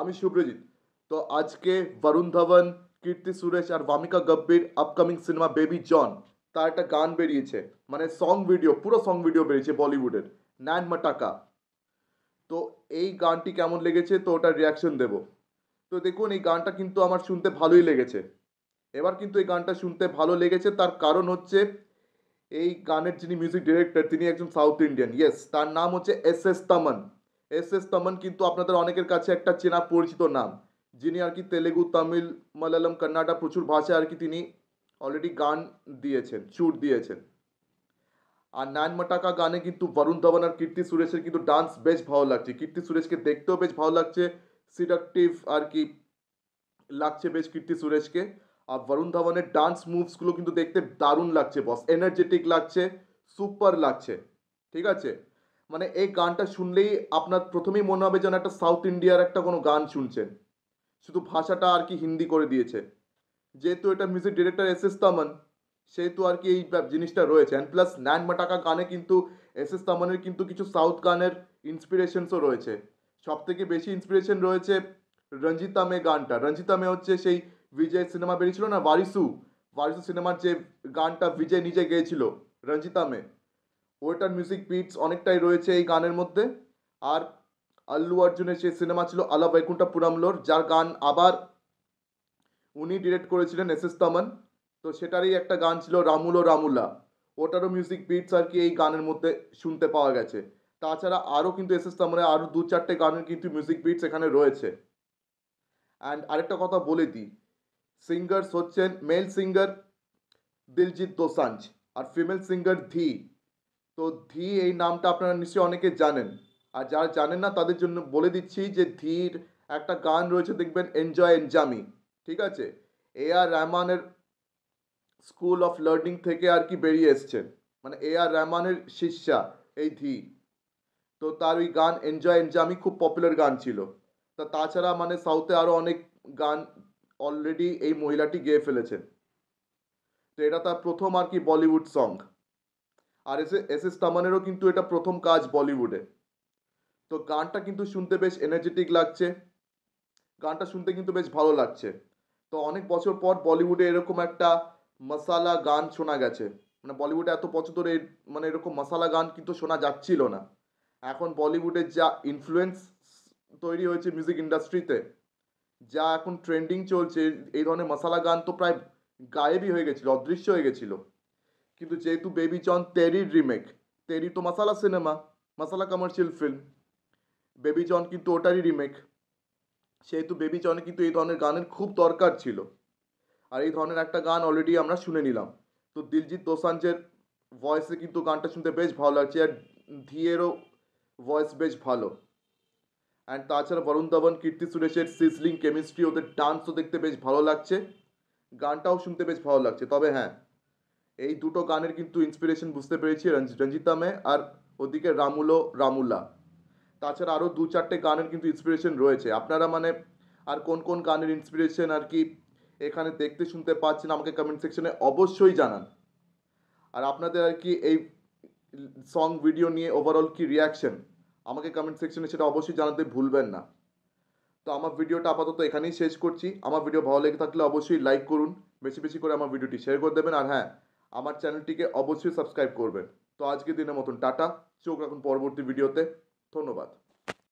আমি শুভ্রজিৎ। তো আজকে বরুণ ধবন, কীর্তি সুরেশ আর ভামিকা গব্বির আপকামিং সিনেমা বেবি জন, তার একটা গান বেরিয়েছে, মানে সং ভিডিও, পুরো সং ভিডিও বেরিয়েছে বলিউডের, ন্যান মাটাকা। তো এই গানটি কেমন লেগেছে তো ওটার রিয়াকশন দেব। তো দেখুন, এই গানটা কিন্তু আমার শুনতে ভালোই লেগেছে। এবার কিন্তু এই গানটা শুনতে ভালো লেগেছে, তার কারণ হচ্ছে এই গানের যিনি মিউজিক ডিরেক্টর তিনি একজন সাউথ ইন্ডিয়ান। ইয়েস, তার নাম হচ্ছে এস তমন। এস তমন কিন্তু আপনাদের অনেকের কাছে একটা চেনা পরিচিত নাম, যিনি আর কি তেলেগু, তামিল, মালায়ালাম, কন্নাডা প্রচুর ভাষায় আর কি তিনি অলরেডি গান দিয়েছেন, সুর দিয়েছেন। আর নান মাটাকা গানে কিন্তু বরুণ ধবন আর কীর্তি সুরেশের কিন্তু ডান্স বেশ ভালো লাগছে, কীর্তি সুরেশকে দেখতেও বেশ ভালো লাগছে, সিডাকটিভ আর কি লাগছে বেশ কীর্তি সুরেশকে। আর বরুণ ধবনের ডান্স মুভসগুলো কিন্তু দেখতে দারুণ লাগছে বস, এনার্জেটিক লাগছে, সুপার লাগছে। ঠিক আছে, মানে এই গানটা শুনলেই আপনার প্রথমেই মনে হবে যেন একটা সাউথ ইন্ডিয়ার একটা কোনো গান শুনছেন, শুধু ভাষাটা আর কি হিন্দি করে দিয়েছে। যেহেতু এটা মিউজিক ডিরেক্টর এস তমন, সেহেতু আর কি এই জিনিসটা রয়েছে। অ্যান্ড প্লাস ন্যান মাটাকা গানে কিন্তু এস তমনের কিন্তু কিছু সাউথ গানের ইন্সপিরেশনসও রয়েছে। সব থেকে বেশি ইন্সপিরেশন রয়েছে রঞ্জিতা মে গানটা। রঞ্জিতা মে হচ্ছে সেই বিজয় সিনেমা বেরিয়েছিল না, ওয়ারিসু, ওয়ারিসু সিনেমার যে গানটা বিজয় নিজে গেয়েছিল, রঞ্জিতা মে, ওইটার মিউজিক বিটস অনেকটাই রয়েছে এই গানের মধ্যে। আর আল্লু অর্জুনের সেই সিনেমা ছিল আলা বৈকুণ্ঠপুরমলোর, যার গান আবার উনি ডিরেক্ট করেছিলেন এস তমন। তো সেটারই একটা গান ছিল রামুলো রামুলা, ওটারও মিউজিক বিটস আর কি এই গানের মধ্যে শুনতে পাওয়া গেছে। তাছাড়া আরও কিন্তু এস তমনের আরও দু চারটে গানের কিন্তু মিউজিক বিটস এখানে রয়েছে। অ্যান্ড আরেকটা কথা বলে দিই, সিঙ্গার্স হচ্ছেন মেল সিঙ্গার দিলজিৎ দোসাঞ্জ আর ফিমেল সিঙ্গার ধি। তো ধি এই নামটা আপনারা নিশ্চয়ই অনেকে জানেন, আর যারা জানেন না তাদের জন্য বলে দিচ্ছি যে ধীর একটা গান রয়েছে, দেখবেন এনজয় এনজামি। ঠিক আছে, আর রহমানের স্কুল অফ লার্নিং থেকে আর কি বেরিয়ে এসছেন, মানে আর রহমানের শিষ্যা এই ধি। তো তার ওই গান এনজয় এনজামি খুব পপুলার গান ছিল। তা তাছাড়া মানে সাউথে আরও অনেক গান অলরেডি এই মহিলাটি গেয়ে ফেলেছেন। তো এটা তার প্রথম আর কি বলিউড সং। আর এস তমনেরও কিন্তু এটা প্রথম কাজ বলিউডে। তো গানটা কিন্তু শুনতে বেশ এনার্জেটিক লাগছে, গানটা শুনতে কিন্তু বেশ ভালো লাগছে। তো অনেক বছর পর বলিউডে এরকম একটা মশালা গান শোনা গেছে, মানে বলিউডে এত বছর ধরে মানে এরকম মশালা গান কিন্তু শোনা যাচ্ছিল না। এখন বলিউডের যা ইনফ্লুয়েন্স তৈরি হয়েছে মিউজিক ইন্ডাস্ট্রিতে, যা এখন ট্রেন্ডিং চলছে, এই ধরনের মশালা গান তো প্রায় গায়েবই হয়ে গেছিলো, অদৃশ্য হয়ে গেছিলো। কিন্তু যেহেতু বেবি জন তেরির রিমেক, তেরি তো মশালা সিনেমা, মশালা কমার্শিয়াল ফিল্ম, বেবি জন কিন্তু ওটারই রিমেক, সেহেতু বেবি জনে কিন্তু এই ধরনের গানের খুব দরকার ছিল। আর এই ধরনের একটা গান অলরেডি আমরা শুনে নিলাম। তো দিলজিৎ দোসাঞ্জের ভয়েসে কিন্তু গানটা শুনতে বেশ ভালো লাগছে, আর ধিয়েরও ভয়েস বেশ ভালো। অ্যান্ড তাছাড়া বরুণ ধবন, কীর্তি সুরেশের সিজলিং কেমিস্ট্রি, ওদের ডান্সও দেখতে বেশ ভালো লাগছে, গানটাও শুনতে বেশ ভালো লাগছে। তবে হ্যাঁ, এই দুটো গানের কিন্তু ইন্সপিরেশন বুঝতে পেরেছি, রঞ্জিতা মে আর ওদিকে রামুলো রামুলা। তাছাড়া আরও দু চারটে গানের কিন্তু ইন্সপিরেশন রয়েছে। আপনারা মানে আর কোন কোন গানের ইন্সপিরেশন আর কি এখানে দেখতে শুনতে পাচ্ছেন আমাকে কমেন্ট সেকশনে অবশ্যই জানান। আর আপনাদের আর কি এই সং ভিডিও নিয়ে ওভারঅল কি রিয়াকশন আমাকে কমেন্ট সেকশনে সেটা অবশ্যই জানাতে ভুলবেন না। তো আমার ভিডিওটা আপাতত এখানেই শেষ করছি। আমার ভিডিও ভালো লেগে থাকলে অবশ্যই লাইক করুন, বেশি বেশি করে আমার ভিডিওটি শেয়ার করে দেবেন, আর হ্যাঁ, আমার চ্যানেলটিকে অবশ্যই সাবস্ক্রাইব করবেন। তো আজকের দিনের মতন টাটা, চোখ রাখুন পরবর্তী ভিডিওতে। ধন্যবাদ।